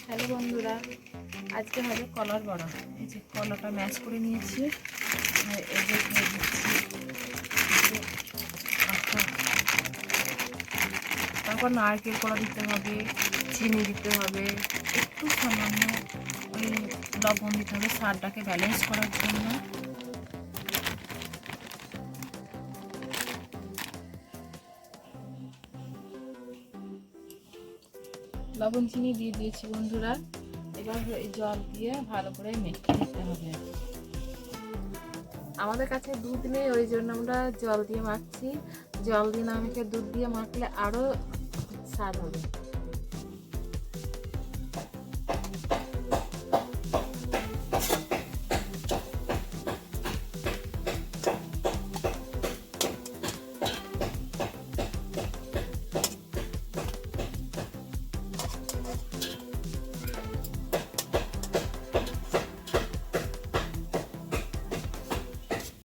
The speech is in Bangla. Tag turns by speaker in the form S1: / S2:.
S1: হ্যালো বন্ধুরা, আজকে হবে কলার বড়া। এই যে কলাটা ম্যাশ করে নিয়েছি, আর এই যে দিয়ে দিচ্ছি আটা। তারপর নারকেল কলা দিতে হবে, চিনি দিতে হবে, একটু সামান্য ওই লবণ দিতে হবে স্বাদটাকে ব্যালেন্স করার জন্য। লবণ চিনি দিয়ে দিয়েছি বন্ধুরা। এবার জল দিয়ে ভালো করে মেখে নিতে হবে। আমাদের কাছে দুধ নেই, ওই জন্য আমরা জল দিয়ে মাখছি। জল দিয়ে না মেখে দুধ দিয়ে মাখলে আরও স্বাদ হবে।